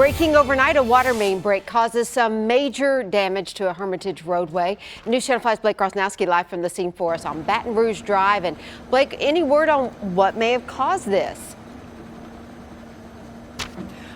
Breaking overnight, a water main break causes some major damage to a Hermitage roadway. News Channel 5's Blake Rosnowski live from the scene for us on Baton Rouge Drive. And Blake, any word on what may have caused this?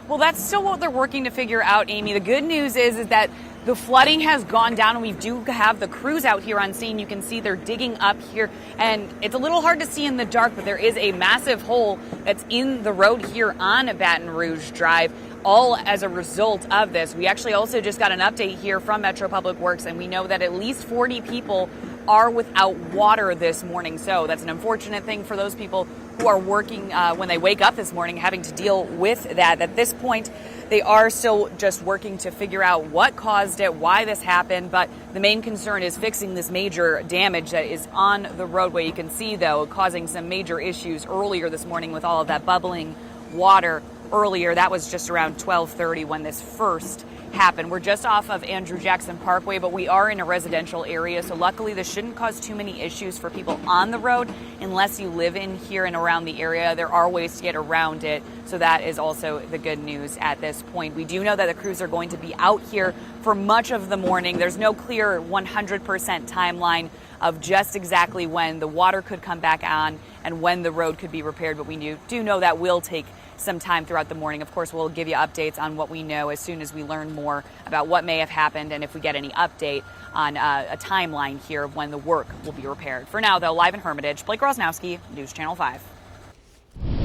Well, that's still what they're working to figure out, Amy. The good news is that the flooding has gone down, and we do have the crews out here on scene. You can see they're digging up here, and it's a little hard to see in the dark, but there is a massive hole that's in the road here on Baton Rouge Drive, all as a result of this. We actually also just got an update here from Metro Public Works, and we know that at least 40 people are without water this morning. So that's an unfortunate thing for those people who are working when they wake up this morning, having to deal with that. At this point, they are still just working to figure out what caused it, why this happened, but the main concern is fixing this major damage that is on the roadway. You can see, though, causing some major issues earlier this morning with all of that bubbling water earlier. That was just around 12:30 when this first happened. We're just off of Andrew Jackson Parkway, but we are in a residential area, so luckily this shouldn't cause too many issues for people on the road unless you live in here and around the area. There are ways to get around it, so that is also the good news at this point. We do know that the crews are going to be out here for much of the morning. There's no clear 100% timeline of just exactly when the water could come back on and when the road could be repaired, but we do know that will take some time throughout the morning. Of course, we'll give you updates on what we know as soon as we learn more about what may have happened and if we get any update on a timeline here of when the work will be repaired. For now, though, live in Hermitage, Blake Rosnowski, News Channel 5.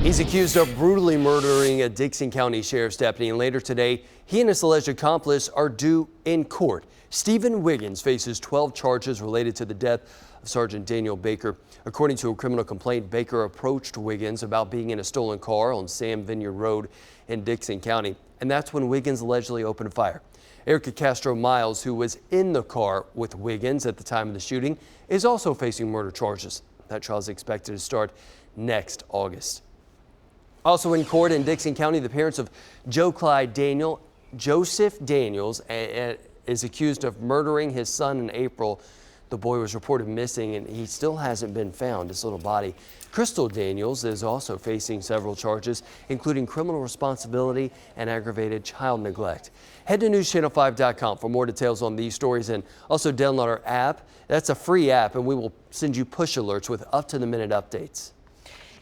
He's accused of brutally murdering a Dixon County Sheriff's deputy, and later today, he and his alleged accomplice are due in court. Stephen Wiggins faces 12 charges related to the death of Sergeant Daniel Baker. According to a criminal complaint, Baker approached Wiggins about being in a stolen car on Sam Vineyard Road in Dixon County, and that's when Wiggins allegedly opened fire. Erica Castro Miles, who was in the car with Wiggins at the time of the shooting, is also facing murder charges. That trial is expected to start next August. Also in court in Dixon County, the parents of Joseph Daniels is accused of murdering his son in April. The boy was reported missing, and he still hasn't been found, his little body. Crystal Daniels is also facing several charges, including criminal responsibility and aggravated child neglect. Head to newschannel5.com for more details on these stories, and also download our app. That's a free app, and we will send you push alerts with up-to-the-minute updates.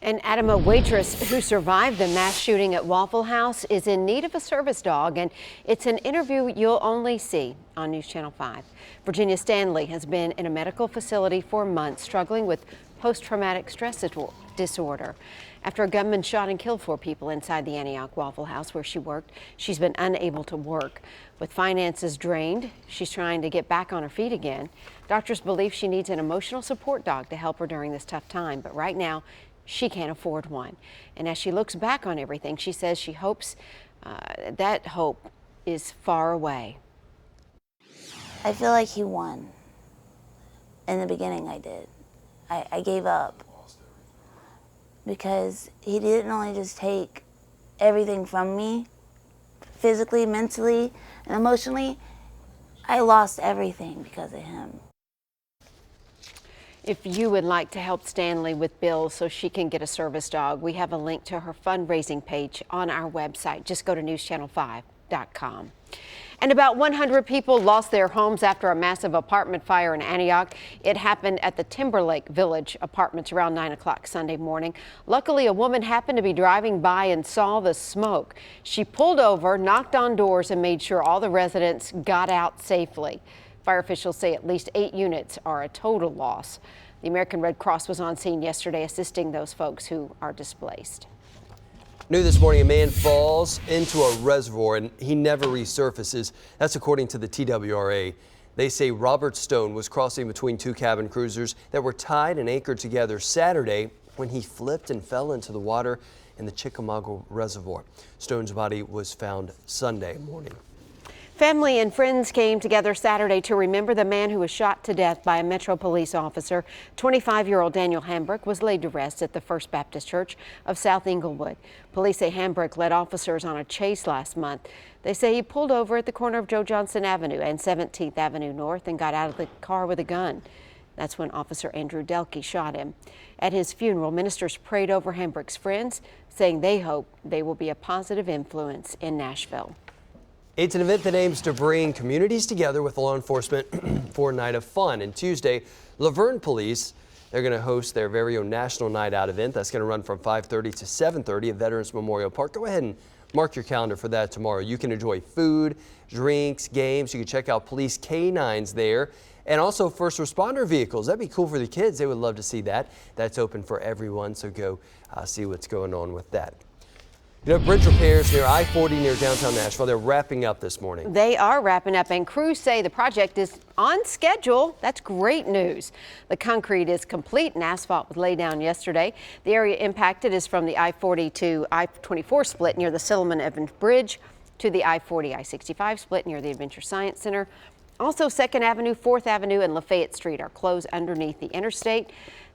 And Adam, a waitress who survived the mass shooting at Waffle House is in need of a service dog, and it's an interview you'll only see on News Channel 5. Virginia Stanley has been in a medical facility for months, struggling with post-traumatic stress disorder. After a gunman shot and killed 4 people inside the Antioch Waffle House where she worked, she's been unable to work. With finances drained, she's trying to get back on her feet again. Doctors believe she needs an emotional support dog to help her during this tough time, but right now, she can't afford one. And as she looks back on everything, she says she hopes that hope is far away. I feel like he won. In the beginning, I did. I gave up. Because he didn't only just take everything from me, physically, mentally, and emotionally. I lost everything because of him. If you would like to help Stanley with bills so she can get a service dog, we have a link to her fundraising page on our website. Just go to newschannel5.com. And about 100 people lost their homes after a massive apartment fire in Antioch. It happened at the Timberlake Village apartments around 9 o'clock Sunday morning. Luckily, a woman happened to be driving by and saw the smoke. She pulled over, knocked on doors, and made sure all the residents got out safely. Fire officials say at least 8 units are a total loss. The American Red Cross was on scene yesterday assisting those folks who are displaced. New this morning, a man falls into a reservoir and he never resurfaces. That's according to the TWRA. They say Robert Stone was crossing between 2 cabin cruisers that were tied and anchored together Saturday when he flipped and fell into the water in the Chickamauga Reservoir. Stone's body was found Sunday morning. Family and friends came together Saturday to remember the man who was shot to death by a Metro police officer. 25-year-old Daniel Hamburg was laid to rest at the First Baptist Church of South Englewood. Police say Hamburg led officers on a chase last month. They say he pulled over at the corner of Joe Johnson Avenue and 17th Avenue North and got out of the car with a gun. That's when Officer Andrew Delkey shot him. At his funeral, ministers prayed over Hamburg's friends, saying they hope they will be a positive influence in Nashville. It's an event that aims to bring communities together with law enforcement for a night of fun. And Tuesday, Laverne Police, they're going to host their very own National Night Out event. That's going to run from 5:30 to 7:30 at Veterans Memorial Park. Go ahead and mark your calendar for that tomorrow. You can enjoy food, drinks, games. You can check out police canines there and also first responder vehicles. That'd be cool for the kids. They would love to see that. That's open for everyone, so go see what's going on with that. You know, bridge repairs near I-40 near downtown Nashville, they're wrapping up this morning. They are wrapping up, and crews say the project is on schedule. That's great news. The concrete is complete and asphalt was laid down yesterday. The area impacted is from the I-40 to I-24 split near the Silliman Evans Bridge to the I-40 I-65 split near the Adventure Science Center. Also, 2nd Avenue, 4th Avenue, and Lafayette Street are closed underneath the interstate.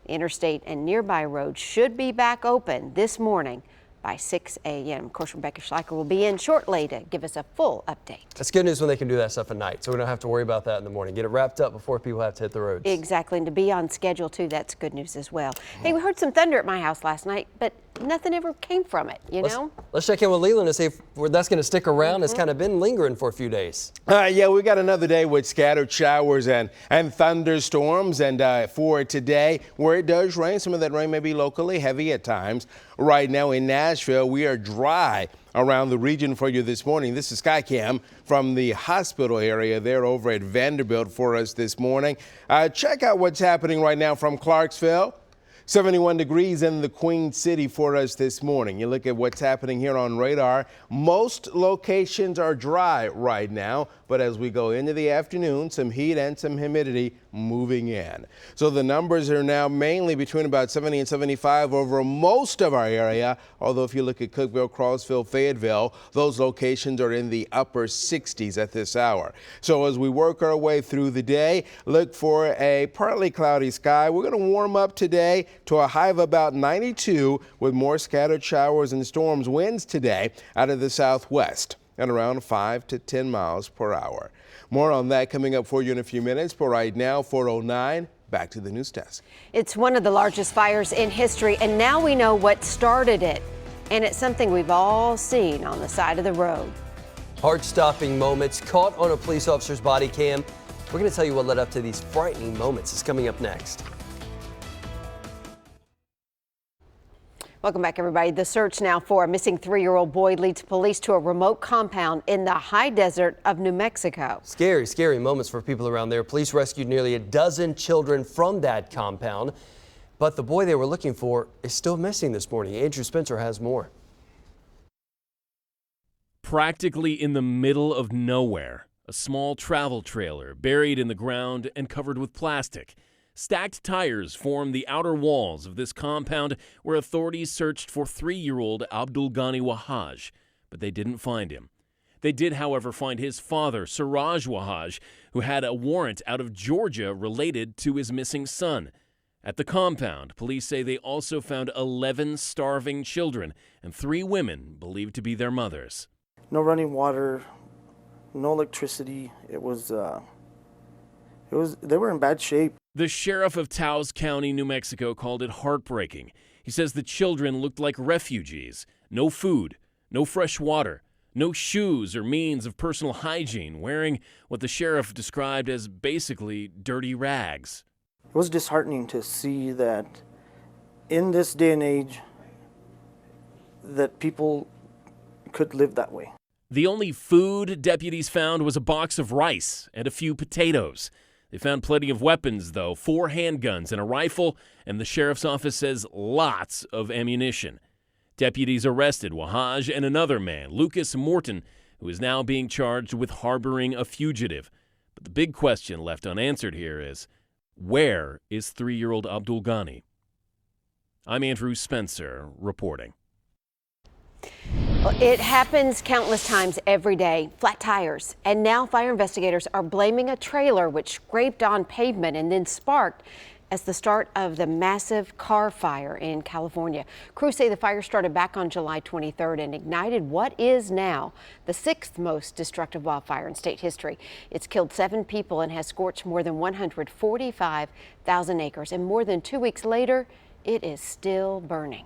The interstate and nearby roads should be back open this morning by 6 a.m. Of course, Rebecca Schleicher will be in shortly to give us a full update. That's good news when they can do that stuff at night, so we don't have to worry about that in the morning. Get it wrapped up before people have to hit the roads. Exactly, and to be on schedule too, that's good news as well. Hey, we heard some thunder at my house last night, but nothing ever came from it, you know? Let's check in with Lelan to see if that's going to stick around. It's kind of been lingering for a few days. Yeah, we got another day with scattered showers and thunderstorms. And for today, where it does rain, some of that rain may be locally heavy at times. Right now in Nashville, we are dry around the region for you this morning. This is SkyCam from the hospital area there over at Vanderbilt for us this morning. Check out what's happening right now from Clarksville. 71 degrees in the Queen City for us this morning. You look at what's happening here on radar. Most locations are dry right now, but as we go into the afternoon, some heat and some humidity moving in. So the numbers are now mainly between about 70 and 75 over most of our area. Although if you look at Cookeville, Crossville, Fayetteville, those locations are in the upper 60s at this hour. So as we work our way through the day, look for a partly cloudy sky. We're going to warm up today to a high of about 92 with more scattered showers and storms. Winds today out of the southwest at around 5 to 10 miles per hour. More on that coming up for you in a few minutes. But right now, 4:09, back to the news desk. It's one of the largest fires in history, and now we know what started it. And it's something we've all seen on the side of the road. Heart-stopping moments caught on a police officer's body cam. We're going to tell you what led up to these frightening moments. It's coming up next. Welcome back, everybody. The search now for a missing 3-year-old boy leads police to a remote compound in the high desert of New Mexico. Scary, scary moments for people around there. Police rescued nearly a dozen children from that compound, but the boy they were looking for is still missing this morning. Andrew Spencer has more. Practically in the middle of nowhere, a small travel trailer buried in the ground and covered with plastic. Stacked tires form the outer walls of this compound where authorities searched for 3-year-old Abdul Ghani Wahaj, but they didn't find him. They did, however, find his father, Siraj Wahaj, who had a warrant out of Georgia related to his missing son. At the compound, police say they also found 11 starving children and 3 women believed to be their mothers. No running water, no electricity. They were in bad shape. The sheriff of Taos County, New Mexico, called it heartbreaking. He says the children looked like refugees. No food, no fresh water, no shoes or means of personal hygiene, wearing what the sheriff described as basically dirty rags. It was disheartening to see that in this day and age that people could live that way. The only food deputies found was a box of rice and a few potatoes. They found plenty of weapons, though, 4 handguns and a rifle, and the sheriff's office says lots of ammunition. Deputies arrested Wahaj and another man, Lucas Morton, who is now being charged with harboring a fugitive. But the big question left unanswered here is, where is 3-year-old Abdul Ghani? I'm Andrew Spencer, reporting. It happens countless times every day, flat tires. And now fire investigators are blaming a trailer which scraped on pavement and then sparked as the start of the massive car fire in California. Crews say the fire started back on July 23rd and ignited what is now the 6th most destructive wildfire in state history. It's killed 7 people and has scorched more than 145,000 acres. And more than 2 weeks later, it is still burning.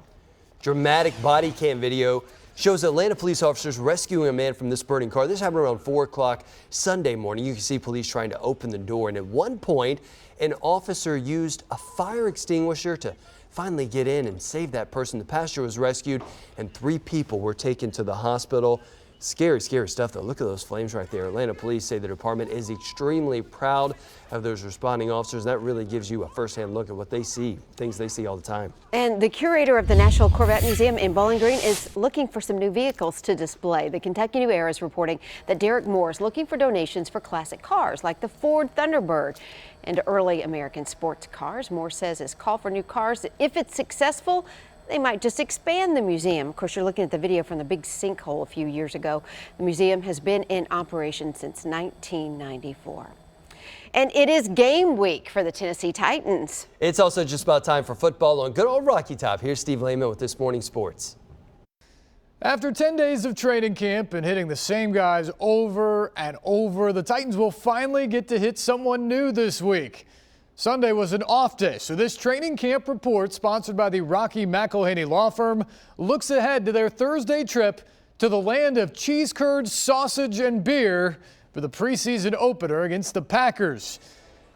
Dramatic body cam video shows Atlanta police officers rescuing a man from this burning car. This happened around 4 o'clock Sunday morning. You can see police trying to open the door, and at one point, an officer used a fire extinguisher to finally get in and save that person. The passenger was rescued, and 3 people were taken to the hospital. Scary, scary stuff, though. Look at those flames right there. Atlanta police say the department is extremely proud of those responding officers. That really gives you a firsthand look at what they see, things they see all the time. And the curator of the National Corvette Museum in Bowling Green is looking for some new vehicles to display. The Kentucky New Era is reporting that Derek Moore is looking for donations for classic cars like the Ford Thunderbird and early American sports cars. Moore says his call for new cars, if it's successful, they might just expand the museum. Of course, you're looking at the video from the big sinkhole a few years ago. The museum has been in operation since 1994. And it is game week for the Tennessee Titans. It's also just about time for football on good old Rocky Top. Here's Steve Lehman with this morning's sports. After 10 days of training camp and hitting the same guys over and over, the Titans will finally get to hit someone new this week. Sunday was an off day, so this training camp report, sponsored by the Rocky McElhaney Law Firm, looks ahead to their Thursday trip to the land of cheese curds, sausage, and beer for the preseason opener against the Packers.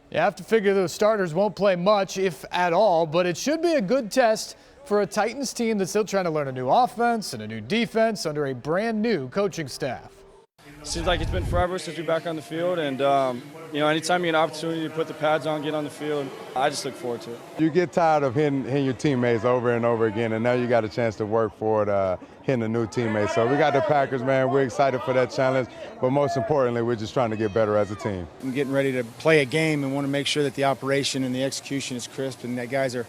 You have to figure those starters won't play much, if at all, but it should be a good test for a Titans team that's still trying to learn a new offense and a new defense under a brand new coaching staff. Seems like it's been forever since we're back on the field, and anytime you get an opportunity to put the pads on, get on the field, I just look forward to it. You get tired of hitting your teammates over and over again, and now you got a chance to work for it, hitting a new teammate. So we got the Packers, man. We're excited for that challenge, but most importantly, we're just trying to get better as a team. I'm getting ready to play a game and want to make sure that the operation and the execution is crisp and that guys are,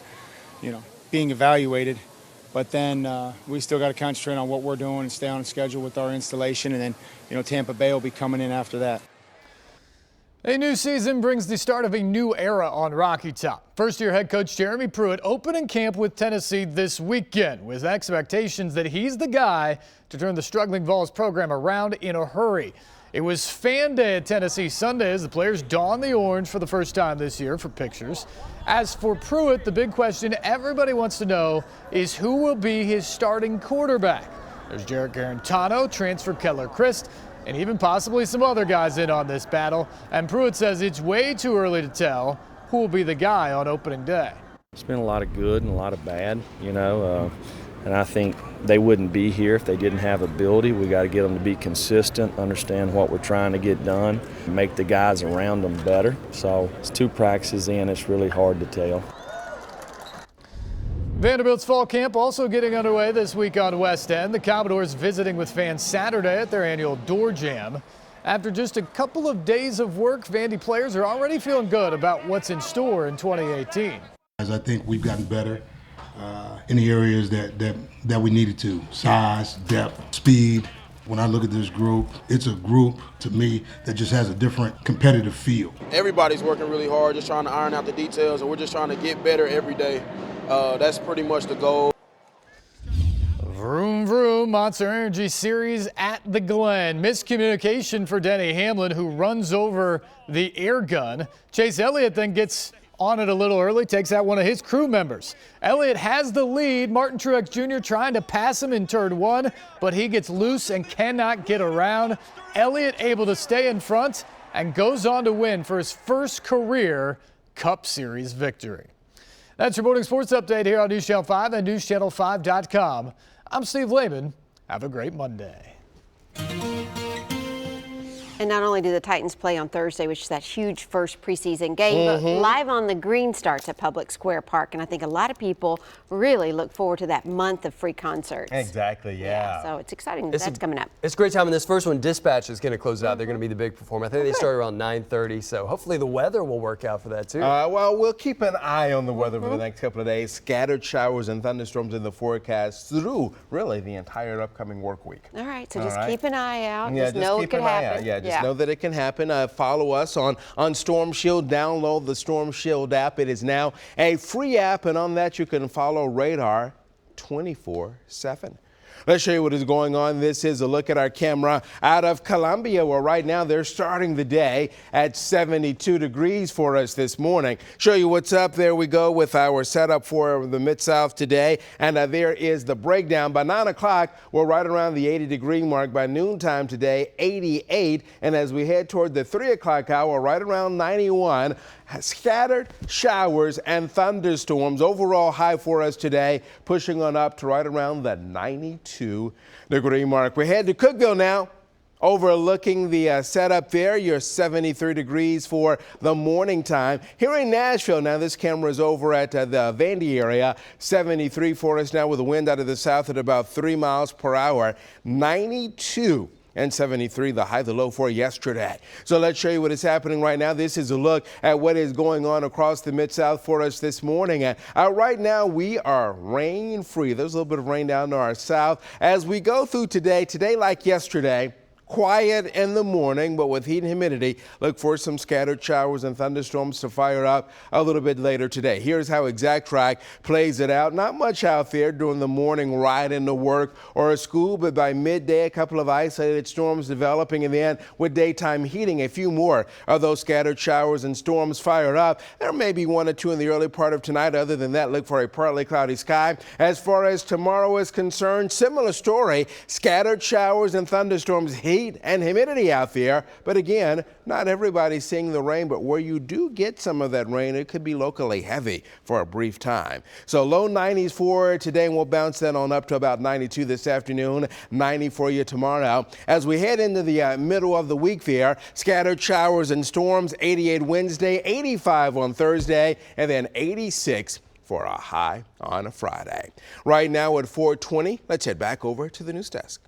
being evaluated. But then we still got to concentrate on what we're doing and stay on schedule with our installation. And then, Tampa Bay will be coming in after that. A new season brings the start of a new era on Rocky Top. First-year head coach Jeremy Pruitt opening camp with Tennessee this weekend with expectations that he's the guy to turn the struggling Vols program around in a hurry. It was fan day at Tennessee Sunday as the players donned the orange for the first time this year for pictures. As for Pruitt, the big question everybody wants to know is who will be his starting quarterback. There's Jarek Garantano, transfer Keller Christ, and even possibly some other guys in on this battle. And Pruitt says it's way too early to tell who will be the guy on opening day. It's been a lot of good and a lot of bad, and I think they wouldn't be here if they didn't have ability. We got to get them to be consistent, understand what we're trying to get done, make the guys around them better. So it's 2 practices in, it's really hard to tell. Vanderbilt's fall camp also getting underway this week on West End. The Commodores visiting with fans Saturday at their annual Door Jam. After just a couple of days of work, Vandy players are already feeling good about what's in store in 2018. I think we've gotten better in the areas that we needed to. Size, depth, speed. When I look at this group, it's a group, to me, that just has a different competitive feel. Everybody's working really hard, just trying to iron out the details, and we're just trying to get better every day. That's pretty much the goal. Vroom, vroom, Monster Energy Series at the Glen. Miscommunication for Denny Hamlin, who runs over the air gun. Chase Elliott then gets on it a little early, takes out one of his crew members. Elliott has the lead. Martin Truex Jr. trying to pass him in turn 1, but he gets loose and cannot get around. Elliott able to stay in front and goes on to win for his first career Cup Series victory. That's your morning sports update here on News Channel 5 and NewsChannel5.com. I'm Steve Lehman. Have a great Monday. And not only do the Titans play on Thursday, which is that huge first preseason game, but Live on the Green starts at Public Square Park. And I think a lot of people really look forward to that month of free concerts. Exactly, yeah. So it's exciting that that's coming up. It's a great time. And this first one, Dispatch, is going to close it out. They're going to be the big performer. I think they start around 9:30. So hopefully the weather will work out for that, too. Well, we'll keep an eye on the weather for the next couple of days. Scattered showers and thunderstorms in the forecast through really the entire upcoming work week. All right. So just keep an eye out. Yeah, just know it could happen. Just know that it can happen. Follow us on Storm Shield. Download the Storm Shield app. It is now a free app, and on that you can follow radar 24/7. Let's show you what is going on. This is a look at our camera out of Columbia, where right now they're starting the day at 72 degrees for us this morning. Show you what's up. There we go with our setup for the Mid-South today. And there is the breakdown. By 9 o'clock, we're right around the 80-degree mark. By noontime today, 88. And as we head toward the 3 o'clock hour, right around 91. Scattered showers and thunderstorms. Overall high for us today, pushing on up to right around the 92-degree mark. We head to Cookeville now. Overlooking the setup there, you're 73 degrees for the morning time. Here in Nashville, now this camera is over at the Vandy area, 73 for us now with a wind out of the south at about 3 miles per hour, 92. And 73, the high, the low for yesterday. So let's show you what is happening right now. This is a look at what is going on across the Mid-South for us this morning. And right now we are rain free. There's a little bit of rain down to our south. As we go through today like yesterday, quiet in the morning, but with heat and humidity, look for some scattered showers and thunderstorms to fire up a little bit later today. Here's how Exact Track plays it out. Not much out there during the morning ride into work or school, but by midday, a couple of isolated storms developing, and then with daytime heating, a few more of those scattered showers and storms fired up. There may be 1 or 2 in the early part of tonight. Other than that, look for a partly cloudy sky. As far as tomorrow is concerned, similar story, scattered showers and thunderstorms, heat and humidity out there. But again, not everybody's seeing the rain, but where you do get some of that rain, it could be locally heavy for a brief time. So low 90s for today, and we'll bounce that on up to about 92 this afternoon, 90 for you tomorrow. As we head into the middle of the week there, scattered showers and storms, 88 Wednesday, 85 on Thursday, and then 86 for a high on a Friday. Right now at 4:20, let's head back over to the news desk.